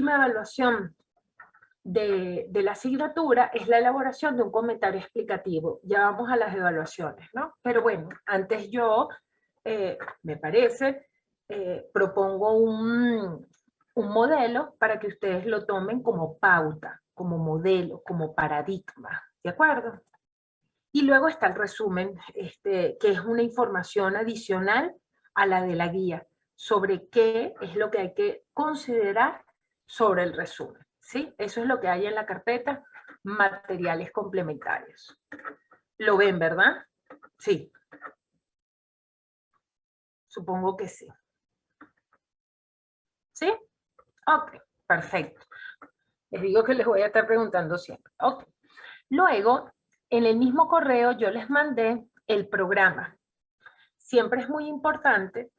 última evaluación de la asignatura es la elaboración de un comentario explicativo. Ya vamos a las evaluaciones, ¿no? Pero bueno, antes yo, me parece, propongo un modelo para que ustedes lo tomen como pauta, como modelo, como paradigma, ¿de acuerdo? Y luego está el resumen, que es una información adicional a la de la guía, sobre qué es lo que hay que considerar sobre el resumen, ¿sí? Eso es lo que hay en la carpeta, materiales complementarios. ¿Lo ven, verdad? Sí. Supongo que sí. ¿Sí? Ok, perfecto. Les digo que les voy a estar preguntando siempre. Ok. Luego, en el mismo correo yo les mandé el programa. Siempre es muy importante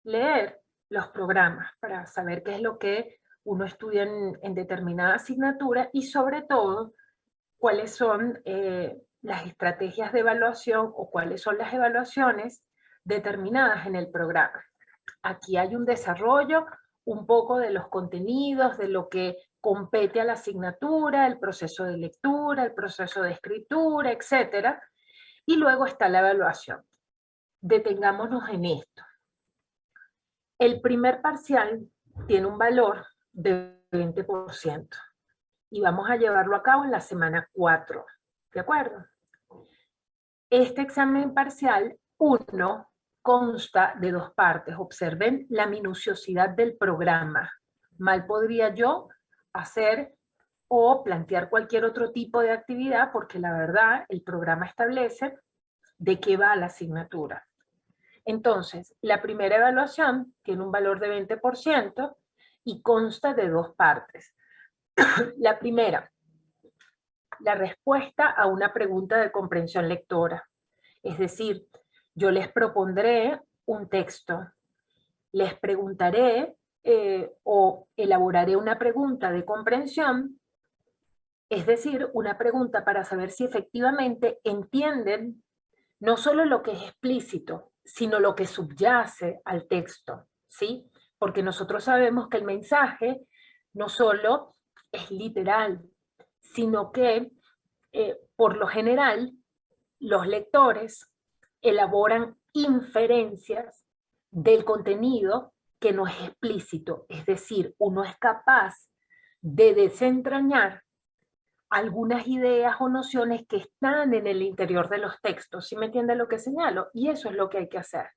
leer los programas para saber qué es lo que uno estudia en determinada asignatura y sobre todo cuáles son las estrategias de evaluación o cuáles son las evaluaciones determinadas en el programa. Aquí hay un desarrollo un poco de los contenidos, de lo que compete a la asignatura, el proceso de lectura, el proceso de escritura, etc. Y luego está la evaluación. Detengámonos en esto. El primer parcial tiene un valor de 20% y vamos a llevarlo a cabo en la semana 4, ¿de acuerdo? Este examen parcial 1 consta de 2 partes. Observen la minuciosidad del programa. Mal podría yo hacer o plantear cualquier otro tipo de actividad porque la verdad el programa establece de qué va la asignatura. Entonces, la primera evaluación tiene un valor de 20% y consta de 2 partes. La primera, la respuesta a una pregunta de comprensión lectora. Es decir, yo les propondré un texto, les preguntaré o elaboraré una pregunta de comprensión, es decir, una pregunta para saber si efectivamente entienden no solo lo que es explícito, sino lo que subyace al texto, ¿sí? Porque nosotros sabemos que el mensaje no solo es literal, sino que por lo general los lectores elaboran inferencias del contenido que no es explícito, es decir, uno es capaz de desentrañar algunas ideas o nociones que están en el interior de los textos, ¿sí me entiende lo que señalo? Y eso es lo que hay que hacer.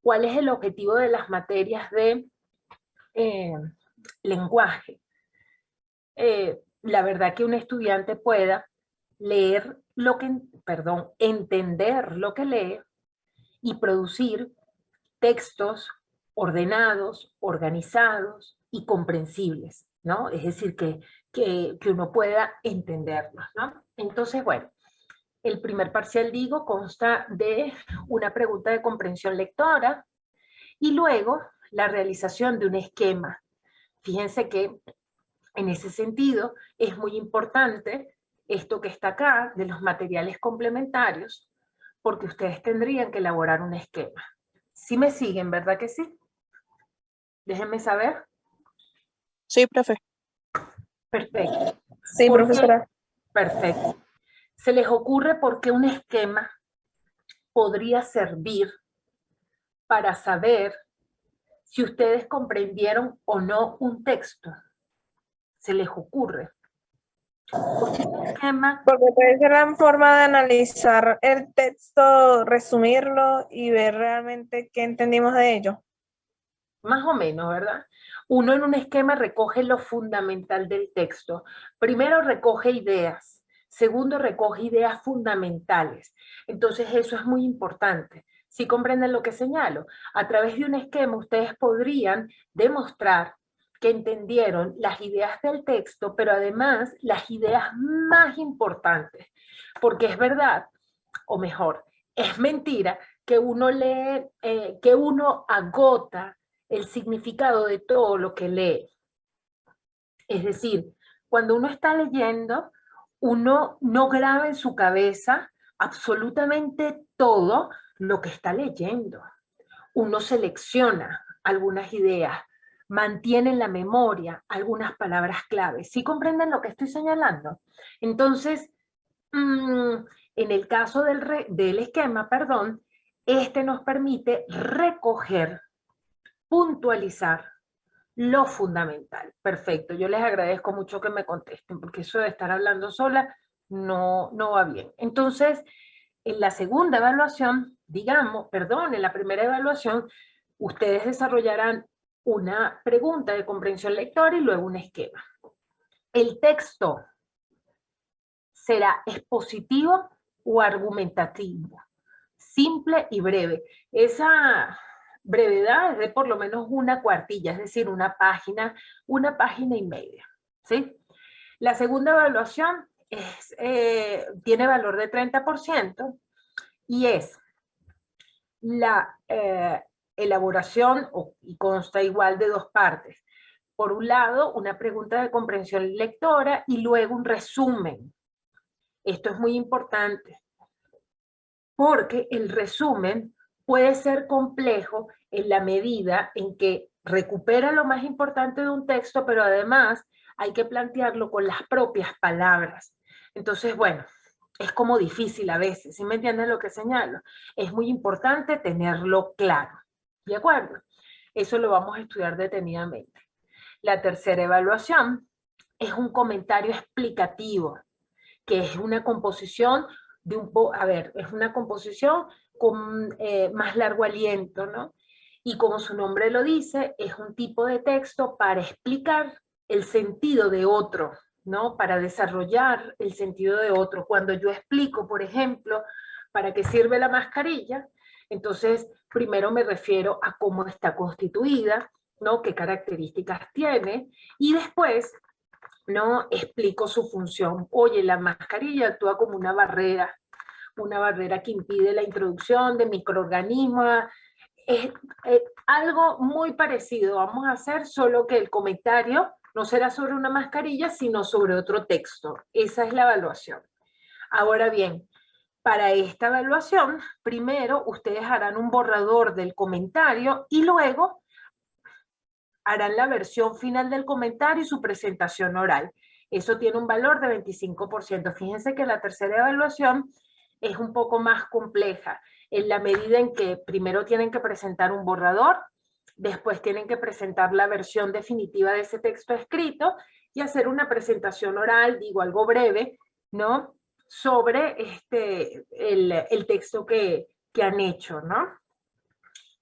¿Cuál es el objetivo de las materias de lenguaje? La verdad que un estudiante pueda leer lo que, perdón, entender lo que lee y producir textos ordenados, organizados y comprensibles, ¿no? Es decir, que uno pueda entenderlos, ¿no? Entonces, bueno, el primer parcial, digo, consta de una pregunta de comprensión lectora y luego la realización de un esquema. Fíjense que en ese sentido es muy importante esto que está acá, de los materiales complementarios, porque ustedes tendrían que elaborar un esquema. ¿Sí me siguen, verdad que sí? Déjenme saber. Sí, profe. Perfecto. Sí, profesora. Perfecto. ¿Se les ocurre por qué un esquema podría servir para saber si ustedes comprendieron o no un texto? ¿Se les ocurre? Porque un esquema... Porque puede ser la forma de analizar el texto, resumirlo y ver realmente qué entendimos de ello. Más o menos, ¿verdad? Uno en un esquema recoge lo fundamental del texto. Primero recoge ideas. Segundo, recoge ideas fundamentales. Entonces eso es muy importante. ¿Sí comprenden lo que señalo? A través de un esquema ustedes podrían demostrar que entendieron las ideas del texto, pero además las ideas más importantes. Porque es verdad, o mejor, es mentira que uno lee, que uno agota el significado de todo lo que lee. Es decir, cuando uno está leyendo, uno no graba en su cabeza absolutamente todo lo que está leyendo. Uno selecciona algunas ideas mantiene en la memoria algunas palabras clave. ¿Sí comprenden lo que estoy señalando? Entonces, en el caso del esquema, perdón, este nos permite recoger, puntualizar lo fundamental. Perfecto, yo les agradezco mucho que me contesten, porque eso de estar hablando sola no va bien. Entonces, en la segunda evaluación, digamos, perdón, en la primera evaluación, ustedes desarrollarán una pregunta de comprensión lectora y luego un esquema. El texto será expositivo o argumentativo, simple y breve. Esa brevedad es de por lo menos una cuartilla, es decir, una página y media, ¿sí? La segunda evaluación tiene valor de 30% y es la elaboración, y consta igual de dos partes. Por un lado, una pregunta de comprensión lectora y luego un resumen. Esto es muy importante, porque el resumen puede ser complejo en la medida en que recupera lo más importante de un texto, pero además hay que plantearlo con las propias palabras. Entonces, bueno, es como difícil a veces, ¿sí me entienden lo que señalo? Es muy importante tenerlo claro, ¿de acuerdo? Eso lo vamos a estudiar detenidamente. La tercera evaluación es un comentario explicativo, que es una composición de es una composición con más largo aliento, ¿no? Y como su nombre lo dice, es un tipo de texto para explicar el sentido de otro, ¿no? Para desarrollar el sentido de otro. Cuando yo explico, por ejemplo, para qué sirve la mascarilla, entonces primero me refiero a cómo está constituida, ¿no? Qué características tiene, y después no explico su función. Oye, la mascarilla actúa como una barrera que impide la introducción de microorganismos. Es algo muy parecido vamos a hacer, solo que el comentario no será sobre una mascarilla, sino sobre otro texto. Esa es la evaluación. Ahora bien, para esta evaluación, primero ustedes harán un borrador del comentario y luego harán la versión final del comentario y su presentación oral. Eso tiene un valor de 25%. Fíjense que la tercera evaluación es un poco más compleja, en la medida en que primero tienen que presentar un borrador, después tienen que presentar la versión definitiva de ese texto escrito y hacer una presentación oral, digo algo breve, ¿no? Sobre el texto que han hecho, ¿no?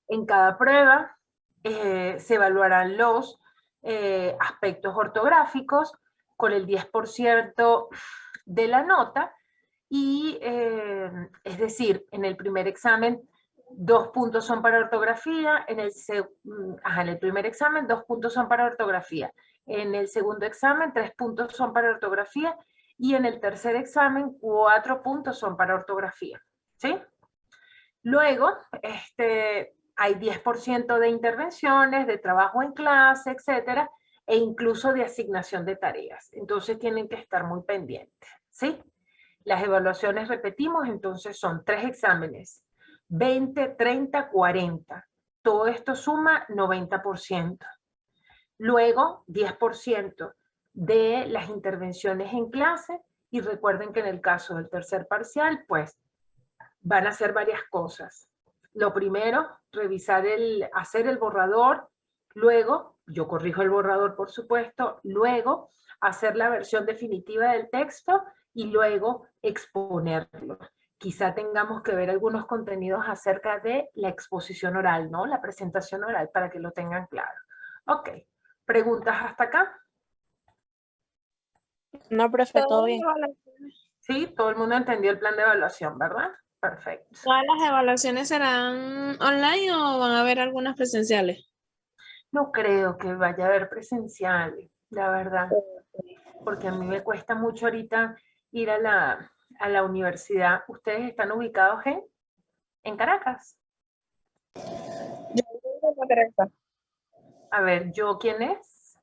En cada prueba se evaluarán los aspectos ortográficos con el 10% de la nota y es decir, en el primer examen 2 puntos son para ortografía, en el primer examen 2 puntos son para ortografía, en el segundo examen 3 puntos son para ortografía y en el tercer examen 4 puntos son para ortografía, ¿sí? Luego, hay 10% de intervenciones, de trabajo en clase, etcétera, e incluso de asignación de tareas. Entonces tienen que estar muy pendientes, ¿sí? Las evaluaciones, repetimos, entonces son 3 exámenes, 20, 30, 40. Todo esto suma 90%. Luego, 10% de las intervenciones en clase, y recuerden que en el caso del tercer parcial, pues, van a hacer varias cosas. Lo primero, hacer el borrador, luego, yo corrijo el borrador por supuesto, luego hacer la versión definitiva del texto y luego exponerlo. Quizá tengamos que ver algunos contenidos acerca de la exposición oral, ¿no? La presentación oral, para que lo tengan claro. Ok, ¿preguntas hasta acá? No, profe, todo bien. Sí, todo el mundo entendió el plan de evaluación, ¿verdad? Perfecto. ¿Todas las evaluaciones serán online o van a haber algunas presenciales? No creo que vaya a haber presenciales, la verdad, porque a mí me cuesta mucho ahorita ir a la universidad. ¿Ustedes están ubicados en Caracas? Yo soy de Santa Teresa. A ver, ¿yo quién es?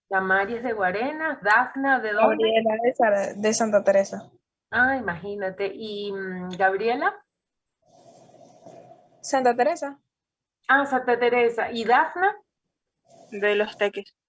Damaris de Guarenas, Dafna, ¿de dónde? Gabriela de Santa Teresa. Ah, imagínate. ¿Y Gabriela? Santa Teresa. Ah, Santa Teresa. ¿Y Dafna? de los teques.